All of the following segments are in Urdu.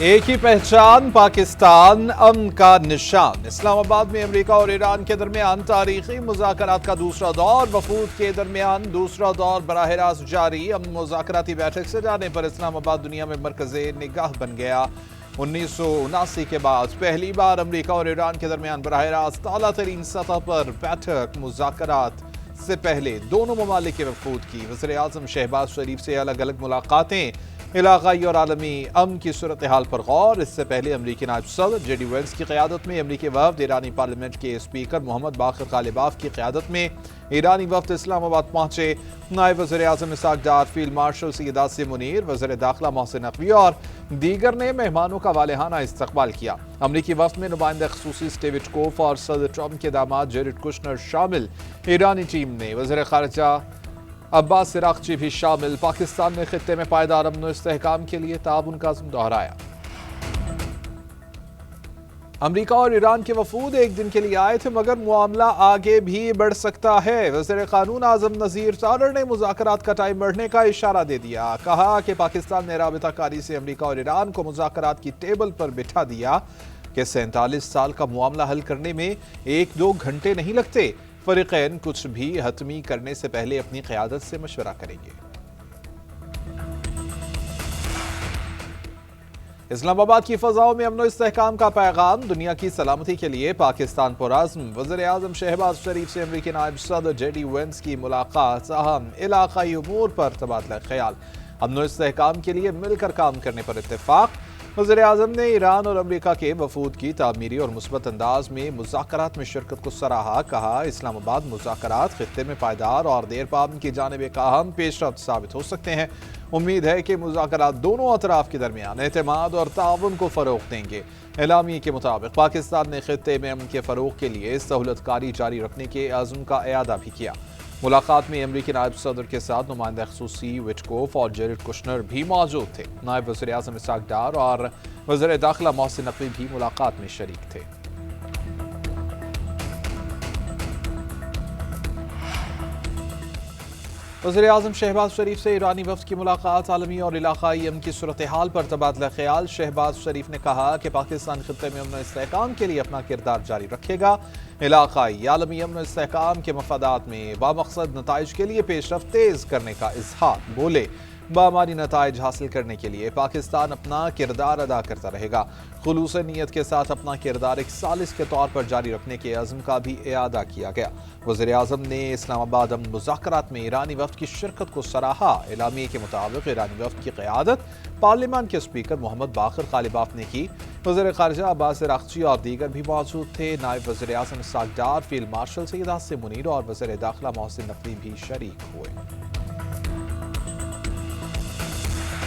ایک ہی پہچان، پاکستان امن کا نشان۔ اسلام آباد میں امریکہ اور ایران کے درمیان تاریخی مذاکرات کا دوسرا دور، وفود کے درمیان دوسرا دور براہ راست جاری۔ امن مذاکراتی بیٹھک سے جانے پر اسلام آباد دنیا میں مرکز نگاہ بن گیا۔ 1979 کے بعد پہلی بار امریکہ اور ایران کے درمیان براہ راست اعلیٰ ترین سطح پر بیٹھک۔ مذاکرات سے پہلے دونوں ممالک کے وفود کی وزیر اعظم شہباز شریف سے الگ الگ ملاقاتیں، علاقائی اور عالمی امن کی صورتحال پر غور۔ اس سے پہلے امریکی نائب صدر جے ڈی وینس کی قیادت میں امریکی وفد، ایرانی پارلیمنٹ کے اسپیکر محمد باقر غالباف کی قیادت میں ایرانی وفد اسلام آباد پہنچے۔ نائب وزیر اعظم اسحاق ڈار، فیلڈ مارشل سید عاصم منیر، وزیر داخلہ محسن نقوی اور دیگر نے مہمانوں کا والہانہ استقبال کیا۔ امریکی وفد میں نمائندہ خصوصی اسٹیو وٹکوف اور صدر ٹرمپ کے داماد جیرڈ کشنر شامل۔ ایرانی ٹیم میں وزیر خارجہ عباس عراقچی بھی شامل۔ پاکستان نے خطے میں پائیدار امن و استحکام کے لیے تعاون کا عزم دہرایا۔ امریکہ اور ایران کے وفود ایک دن کے لیے آئے تھے، مگر معاملہ آگے بھی بڑھ سکتا ہے۔ وزیر قانون اعظم نذیر تارڑ نے مذاکرات کا ٹائم بڑھنے کا اشارہ دے دیا۔ کہا کہ پاکستان نے رابطہ کاری سے امریکہ اور ایران کو مذاکرات کی ٹیبل پر بٹھا دیا کہ 47 سال کا معاملہ حل کرنے میں 1-2 گھنٹے نہیں لگتے۔ فریقین کچھ بھی حتمی کرنے سے پہلے اپنی قیادت سے مشورہ کریں گے۔ اسلام آباد کی فضاؤں میں امن و استحکام کا پیغام، دنیا کی سلامتی کے لیے پاکستان پرعزم۔ وزیر اعظم شہباز شریف سے امریکی نائب صدر جے ڈی وینس کی ملاقات، اہم علاقائی امور پر تبادلہ خیال، امن و استحکام کے لیے مل کر کام کرنے پر اتفاق۔ وزیر اعظم نے ایران اور امریکہ کے وفود کی تعمیری اور مثبت انداز میں مذاکرات میں شرکت کو سراہا۔ کہا اسلام آباد مذاکرات خطے میں پائیدار اور دیر پا امن کی جانب ایک اہم پیش رفت ثابت ہو سکتے ہیں۔ امید ہے کہ مذاکرات دونوں اطراف کے درمیان اعتماد اور تعاون کو فروغ دیں گے۔ اعلامیے کے مطابق پاکستان نے خطے میں امن کے فروغ کے لیے سہولت کاری جاری رکھنے کے عزم کا اعادہ بھی کیا۔ ملاقات میں امریکی نائب صدر کے ساتھ نمائندہ خصوصی وٹکوف اور جیرڈ کشنر بھی موجود تھے۔ نائب وزیر اعظم اسحاق ڈار اور وزیر داخلہ محسن نقوی بھی ملاقات میں شریک تھے۔ وزیر اعظم شہباز شریف سے ایرانی وفد کی ملاقات، عالمی اور علاقائی امن کی صورتحال پر تبادلہ خیال۔ شہباز شریف نے کہا کہ پاکستان خطے میں امن و استحکام کے لیے اپنا کردار جاری رکھے گا۔ علاقائی عالمی امن و استحکام کے مفادات میں بامقصد نتائج کے لیے پیش رفت تیز کرنے کا اظہار۔ بولے بامعنی نتائج حاصل کرنے کے لیے پاکستان اپنا کردار ادا کرتا رہے گا۔ خلوص نیت کے ساتھ اپنا کردار ایک ثالث کے طور پر جاری رکھنے کے عزم کا بھی اعادہ کیا گیا۔ وزیر اعظم نے اسلام آباد امن مذاکرات میں ایرانی وفد کی شرکت کو سراہا۔ اعلامیے کے مطابق ایرانی وفد کی قیادت پارلیمان کے اسپیکر محمد باقر غالباف نے کی۔ وزیر خارجہ عباس عراقچی اور دیگر بھی موجود تھے۔ نائب وزیر اعظم اسحاق ڈار، فیلڈ مارشل سید عاصم منیر اور وزیر داخلہ محسن نقوی بھی شریک ہوئے۔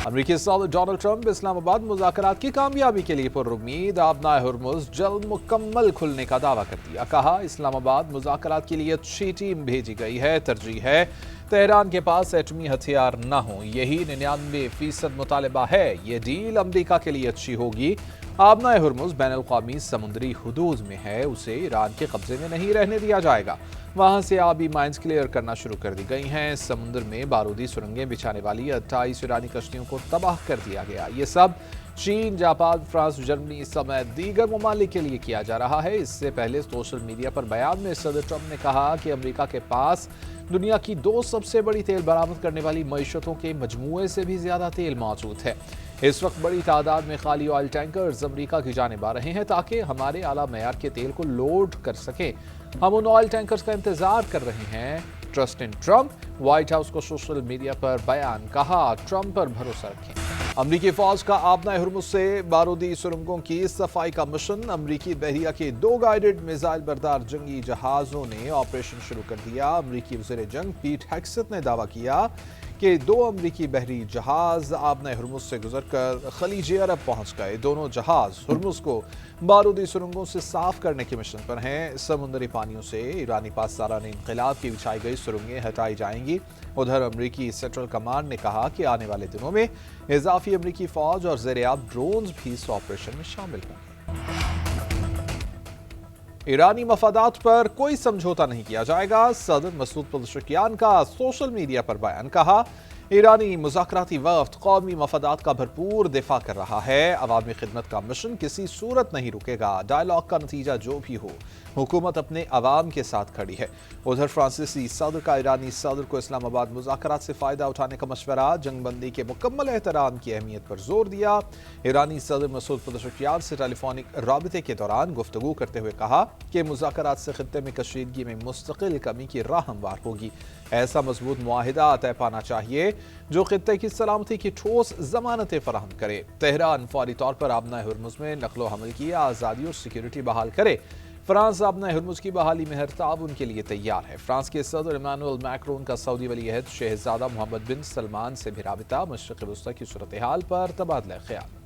امریکی صدر ڈونلڈ ٹرمپ اسلام آباد مذاکرات کی کامیابی کے لیے پر امید، آبنائے ہرمز جلد مکمل کھلنے کا دعویٰ کر دیا۔ کہا اسلام آباد مذاکرات کے لیے اچھی ٹیم بھیجی گئی ہے، ترجیح ہے تہران کے پاس ایٹمی ہتھیار نہ ہوں، یہی 99% مطالبہ ہے۔ یہ ڈیل امریکہ کے لیے اچھی ہوگی۔ آبنائے ہرمز بین الاقوامی سمندری حدود میں ہے، اسے ایران کے قبضے میں نہیں رہنے دیا جائے گا۔ وہاں سے آبی مائنز کلیئر کرنا شروع کر دی گئی ہیں۔ سمندر میں بارودی سرنگیں بچھانے والی 28 ایرانی کشتیوں کو تباہ کر دیا گیا۔ یہ سب چین، جاپان، فرانس، جرمنی سمیت دیگر ممالک کے لیے کیا جا رہا ہے۔ اس سے پہلے سوشل میڈیا پر بیان میں صدر ٹرمپ نے کہا کہ امریکہ کے پاس دنیا کی 2 سب سے بڑی تیل برآمد کرنے والی معیشتوں کے مجموعے سے بھی زیادہ تیل موجود ہے۔ اس وقت بڑی تعداد میں خالی آئل ٹینکرز امریکہ کی جانب آ رہے ہیں تاکہ ہمارے اعلیٰ معیار کے تیل کو لوڈ کر سکیں۔ ہم ان آئل ٹینکرز کا انتظار کر رہے ہیں۔ Trust in Trump, white house کو سوشل میڈیا پر بیان۔ کہا ٹرمپ پر بھروسہ رکھیں۔ امریکی فوج کا آبنائے ہرمز سے بارودی سرنگوں کی صفائی کا مشن۔ امریکی بحریہ کے 2 گائیڈڈ میزائل بردار جنگی جہازوں نے آپریشن شروع کر دیا۔ امریکی وزیر جنگ پیٹ ہیگسیت نے دعویٰ کیا کہ 2 امریکی بحری جہاز آبنائے ہرمز سے گزر کر خلیج عرب پہنچ گئے۔ دونوں جہاز ہرمز کو بارودی سرنگوں سے صاف کرنے کے مشن پر ہیں۔ سمندری پانیوں سے ایرانی پاسداران انقلاب کی بچھائی گئی سرنگیں ہٹائی جائیں گی۔ ادھر امریکی سینٹرل کمانڈ نے کہا کہ آنے والے دنوں میں اضافی امریکی فوج اور زیریاب ڈرونز بھی اس آپریشن میں شامل ہوں گے۔ ایرانی مفادات پر کوئی سمجھوتا نہیں کیا جائے گا، صدر مسعود پزشکیان کا سوشل میڈیا پر بیان۔ کہا ایرانی مذاکراتی وفد قومی مفادات کا بھرپور دفاع کر رہا ہے۔ عوامی خدمت کا مشن کسی صورت نہیں رکے گا، ڈائیلاگ کا نتیجہ جو بھی ہو، حکومت اپنے عوام کے ساتھ کھڑی ہے۔ ادھر فرانسیسی صدر کا ایرانی صدر کو اسلام آباد مذاکرات سے فائدہ اٹھانے کا مشورہ، جنگ بندی کے مکمل احترام کی اہمیت پر زور دیا۔ ایرانی صدر مسعود پزشکیان سے ٹیلی فونک رابطے کے دوران گفتگو کرتے ہوئے کہا کہ مذاکرات سے خطے میں کشیدگی میں مستقل کمی کی راہ ہموار ہوگی۔ ایسا مضبوط معاہدہ طے پانا چاہیے جو خطے کی سلامتی کی ٹھوس ضمانتیں فراہم کرے۔ تہران فوری طور پر آبنائے ہرمز میں نقل و حمل کی آزادی اور سیکیورٹی بحال کرے۔ فرانس آبنائے ہرمز کی بحالی میں ہر تعاون کے لیے تیار ہے۔ فرانس کے صدر ایمانوئل میکرون کا سعودی ولی عہد شہزادہ محمد بن سلمان سے بھی رابطہ، مشرق وسطی کی صورتحال پر تبادلہ خیال۔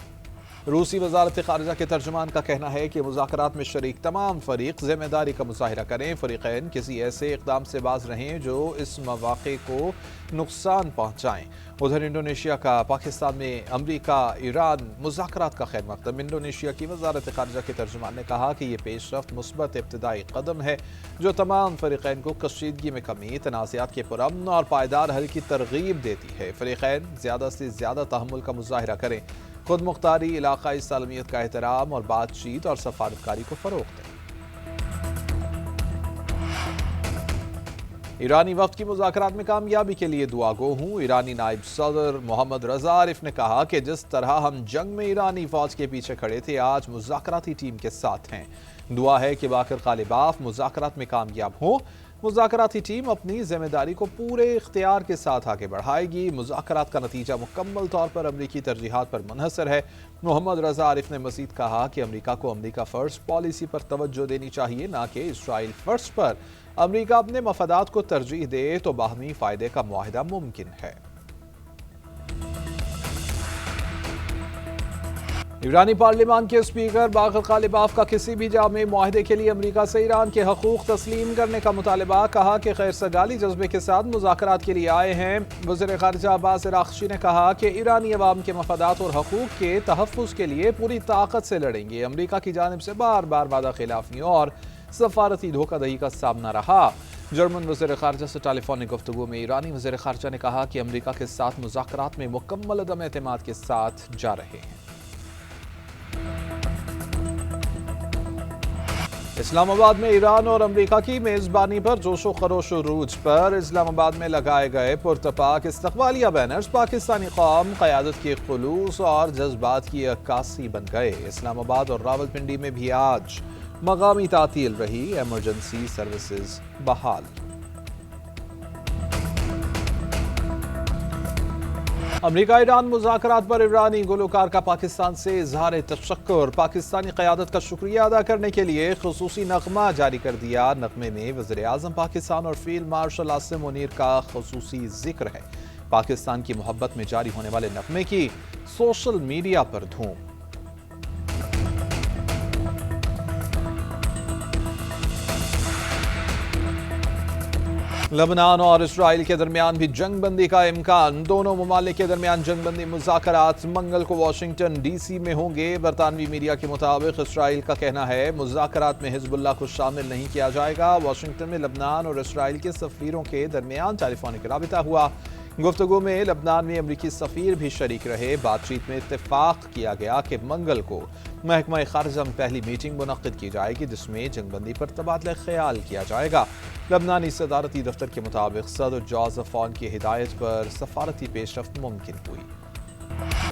روسی وزارت خارجہ کے ترجمان کا کہنا ہے کہ مذاکرات میں شریک تمام فریق ذمہ داری کا مظاہرہ کریں، فریقین کسی ایسے اقدام سے باز رہیں جو اس مواقع کو نقصان پہنچائیں۔ ادھر انڈونیشیا کا پاکستان میں امریکہ ایران مذاکرات کا خیر مقدم۔ انڈونیشیا کی وزارت خارجہ کے ترجمان نے کہا کہ یہ پیش رفت مثبت ابتدائی قدم ہے جو تمام فریقین کو کشیدگی میں کمی، تنازعات کے پرامن اور پائیدار حل کی ترغیب دیتی ہے۔ فریقین زیادہ سے زیادہ تحمل کا مظاہرہ کریں، خود مختاری، علاقائی سالمیت کا احترام اور بات چیت اور سفارتکاری کو فروغ دیں۔ ایرانی وفد کی مذاکرات میں کامیابی کے لیے دعا گو ہوں۔ ایرانی نائب صدر محمد رضا عارف نے کہا کہ جس طرح ہم جنگ میں ایرانی فوج کے پیچھے کھڑے تھے، آج مذاکراتی ٹیم کے ساتھ ہیں۔ دعا ہے کہ باقر غالباف مذاکرات میں کامیاب ہوں۔ مذاکراتی ٹیم اپنی ذمہ داری کو پورے اختیار کے ساتھ آگے بڑھائے گی۔ مذاکرات کا نتیجہ مکمل طور پر امریکی ترجیحات پر منحصر ہے۔ محمد رضا عارف نے مزید کہا کہ امریکہ کو امریکہ فرسٹ پالیسی پر توجہ دینی چاہیے، نہ کہ اسرائیل فرسٹ پر۔ امریکہ اپنے مفادات کو ترجیح دے تو باہمی فائدے کا معاہدہ ممکن ہے۔ ایرانی پارلیمان کے اسپیکر باقر غالباف کا کسی بھی جامع معاہدے کے لیے امریکہ سے ایران کے حقوق تسلیم کرنے کا مطالبہ، کہا کہ خیر سگالی جذبے کے ساتھ مذاکرات کے لیے آئے ہیں۔ وزیر خارجہ عباس عراقچی نے کہا کہ ایرانی عوام کے مفادات اور حقوق کے تحفظ کے لیے پوری طاقت سے لڑیں گے۔ امریکہ کی جانب سے بار بار وعدہ خلافیوں اور سفارتی دھوکہ دہی کا سامنا رہا۔ جرمن وزیر خارجہ سے ٹیلی فونک گفتگو میں ایرانی وزیر خارجہ نے کہا کہ امریکہ کے ساتھ مذاکرات میں مکمل عدم اعتماد کے ساتھ جا رہے ہیں۔ اسلام آباد میں ایران اور امریکہ کی میزبانی پر جوش و خروش و عروج پر اسلام آباد میں لگائے گئے پرتپاک استقبالیہ بینرز پاکستانی قوم، قیادت کے خلوص اور جذبات کی عکاسی بن گئے۔ اسلام آباد اور راولپنڈی میں بھی آج مقامی تعطیل رہی، ایمرجنسی سروسز بحال۔ امریکہ ایران مذاکرات پر ایرانی گلوکار کا پاکستان سے اظہار تشکر، پاکستانی قیادت کا شکریہ ادا کرنے کے لیے خصوصی نغمہ جاری کر دیا۔ نغمے میں وزیر اعظم پاکستان اور فیلڈ مارشل عاصم منیر کا خصوصی ذکر ہے۔ پاکستان کی محبت میں جاری ہونے والے نغمے کی سوشل میڈیا پر دھوم۔ لبنان اور اسرائیل کے درمیان بھی جنگ بندی کا امکان، دونوں ممالک کے درمیان جنگ بندی مذاکرات منگل کو واشنگٹن ڈی سی میں ہوں گے۔ برطانوی میڈیا کے مطابق اسرائیل کا کہنا ہے مذاکرات میں حزب اللہ کو شامل نہیں کیا جائے گا۔ واشنگٹن میں لبنان اور اسرائیل کے سفیروں کے درمیان ٹیلی فونک رابطہ ہوا۔ گفتگو میں لبنان میں امریکی سفیر بھی شریک رہے۔ بات چیت میں اتفاق کیا گیا کہ منگل کو محکمہ خارجہ میں پہلی میٹنگ منعقد کی جائے گی جس میں جنگ بندی پر تبادلہ خیال کیا جائے گا۔ لبنانی صدارتی دفتر کے مطابق صدر جوزف عون کی ہدایت پر سفارتی پیش رفت ممکن ہوئی۔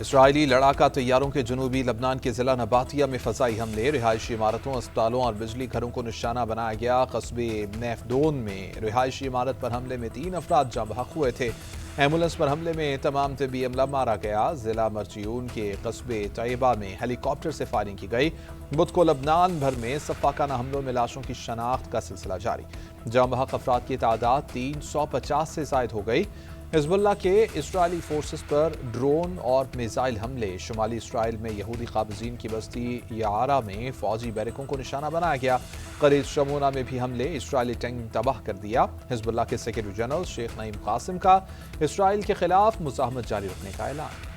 اسرائیلی لڑاکا طیاروں کے جنوبی لبنان کے ضلع نباتیہ میں فضائی حملے، رہائشی عمارتوں، اسپتالوں اور بجلی گھروں کو نشانہ بنایا گیا۔ قصبے نیفدون میں رہائشی عمارت پر حملے میں 3 افراد جاں بحق ہوئے تھے۔ ایمبولینس پر حملے میں تمام طبی عملہ مارا گیا۔ ضلع مرچیون کے قصبے طیبہ میں ہیلی کاپٹر سے فائرنگ کی گئی۔ بدھ کو لبنان بھر میں سفاکانہ حملوں میں لاشوں کی شناخت کا سلسلہ جاری، جاں بحق افراد کی تعداد 350 سے زائد ہو گئی۔ حزب اللہ کے اسرائیلی فورسز پر ڈرون اور میزائل حملے، شمالی اسرائیل میں یہودی قابضین کی بستی یعارہ میں فوجی بیرکوں کو نشانہ بنایا گیا۔ قریب شمونہ میں بھی حملے، اسرائیلی ٹینک تباہ کر دیا۔ حزب اللہ کے سیکرٹری جنرل شیخ نعیم قاسم کا اسرائیل کے خلاف مزاحمت جاری رکھنے کا اعلان۔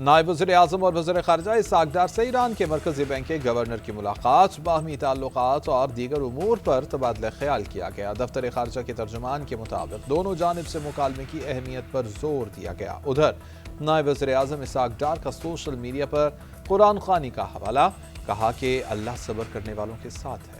نائب وزیر اعظم اور وزیر خارجہ اسحاق ڈار سے ایران کے مرکزی بینک کے گورنر کی ملاقات، باہمی تعلقات اور دیگر امور پر تبادلہ خیال کیا گیا۔ دفتر خارجہ کے ترجمان کے مطابق دونوں جانب سے مکالمے کی اہمیت پر زور دیا گیا۔ ادھر نائب وزیر اعظم اسحاق ڈار کا سوشل میڈیا پر قرآن خوانی کا حوالہ، کہا کہ اللہ صبر کرنے والوں کے ساتھ ہے۔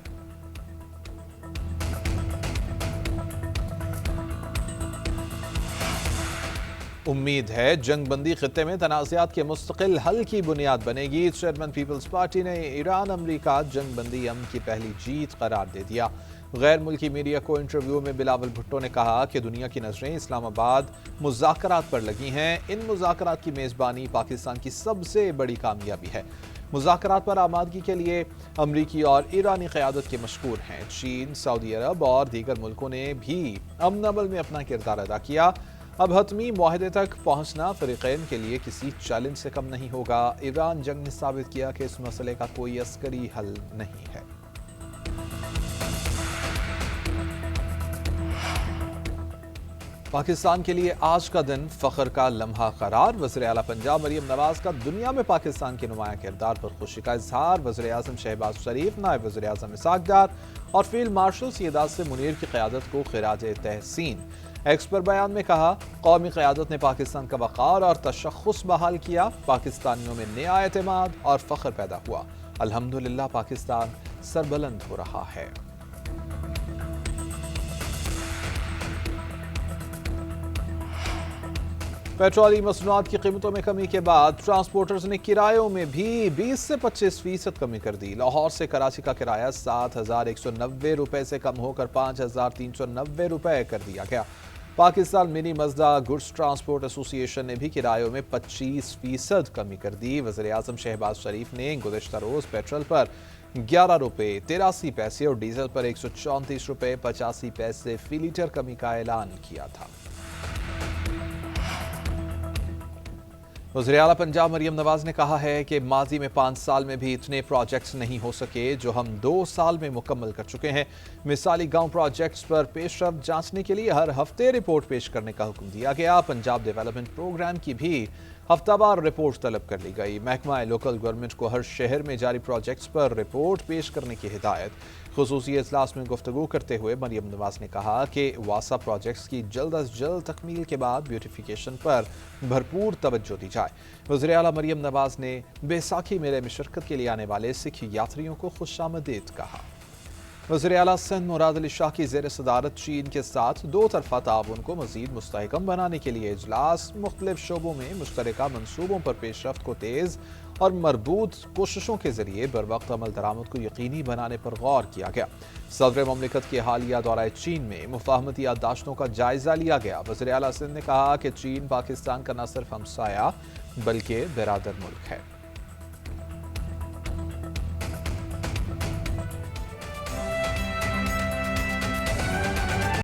امید ہے جنگ بندی خطے میں تنازعات کے مستقل حل کی بنیاد بنے گی۔ چیئرمین پیپلز پارٹی نے ایران امریکہ جنگ بندی امن کی پہلی جیت قرار دے دیا۔ غیر ملکی میڈیا کو انٹرویو میں بلاول بھٹو نے کہا کہ دنیا کی نظریں اسلام آباد مذاکرات پر لگی ہیں۔ ان مذاکرات کی میزبانی پاکستان کی سب سے بڑی کامیابی ہے۔ مذاکرات پر آمادگی کے لیے امریکی اور ایرانی قیادت کے مشکور ہیں۔ چین، سعودی عرب اور دیگر ملکوں نے بھی امن عمل میں اپنا کردار ادا کیا۔ اب حتمی معاہدے تک پہنچنا فریقین کے لیے کسی چیلنج سے کم نہیں ہوگا۔ ایران جنگ نے ثابت کیا کہ اس مسئلے کا کوئی عسکری حل نہیں ہے۔ پاکستان کے لیے آج کا دن فخر کا لمحہ قرار۔ وزیر اعلیٰ پنجاب مریم نواز کا دنیا میں پاکستان کے نمایاں کردار پر خوشی کا اظہار۔ وزیر اعظم شہباز شریف، نائب وزیر اعظم اسحاق ڈار اور فیلڈ مارشل سید آصف منیر کی قیادت کو خراج تحسین۔ ایکس پر بیان میں کہا، قومی قیادت نے پاکستان کا وقار اور تشخص بحال کیا۔ پاکستانیوں میں نیا اعتماد اور فخر پیدا ہوا۔ الحمدللہ پاکستان سربلند ہو رہا ہے۔ پیٹرولیم مصنوعات کی قیمتوں میں کمی کے بعد ٹرانسپورٹرز نے کرایوں میں بھی 20 سے 25% کمی کر دی۔ لاہور سے کراچی کا کرایہ 7,190 روپے سے کم ہو کر 5,390 روپے کر دیا گیا۔ پاکستان منی مزدا گڈز ٹرانسپورٹ ایسوسی ایشن نے بھی کرایوں میں 25% کمی کر دی۔ وزیر اعظم شہباز شریف نے گزشتہ روز پیٹرول پر 11 روپے 83 پیسے اور ڈیزل پر 134 روپے 85 پیسے فی لیٹر کمی کا اعلان کیا تھا۔ وزیر اعلیٰ پنجاب مریم نواز نے کہا ہے کہ ماضی میں 5 سال میں بھی اتنے پروجیکٹس نہیں ہو سکے جو ہم 2 سال میں مکمل کر چکے ہیں۔ مثالی گاؤں پروجیکٹس پر پیش رفت جانچنے کے لیے ہر ہفتے رپورٹ پیش کرنے کا حکم دیا گیا۔ پنجاب ڈیولپمنٹ پروگرام کی بھی ہفتہ وار رپورٹ طلب کر لی گئی۔ محکمہ لوکل گورنمنٹ کو ہر شہر میں جاری پروجیکٹس پر رپورٹ پیش کرنے کی ہدایت۔ خصوصی اجلاس میں گفتگو کرتے ہوئے مریم نواز نے کہا کہ واسا پروجیکٹس کی جلد از جلد تکمیل کے بعد بیوٹیفیکیشن پر بھرپور توجہ دی جائے۔ وزیر اعلیٰ مریم نواز نے بیساکھی میلے میں شرکت کے لیے آنے والے سکھ یاتریوں کو خوش آمدید کہا۔ وزیر اعلیٰ سندھ مراد علی شاہ کی زیر صدارت چین کے ساتھ 2 طرفہ تعاون کو مزید مستحکم بنانے کے لیے اجلاس۔ مختلف شعبوں میں مشترکہ منصوبوں پر پیش رفت کو تیز اور مربوط کوششوں کے ذریعے بروقت عمل درآمد کو یقینی بنانے پر غور کیا گیا۔ صدر مملکت کے حالیہ دورہ چین میں مفاہمتی یادداشتوں کا جائزہ لیا گیا۔ وزیر اعلیٰ سندھ نے کہا کہ چین پاکستان کا نہ صرف ہمسایہ بلکہ برادر ملک ہے۔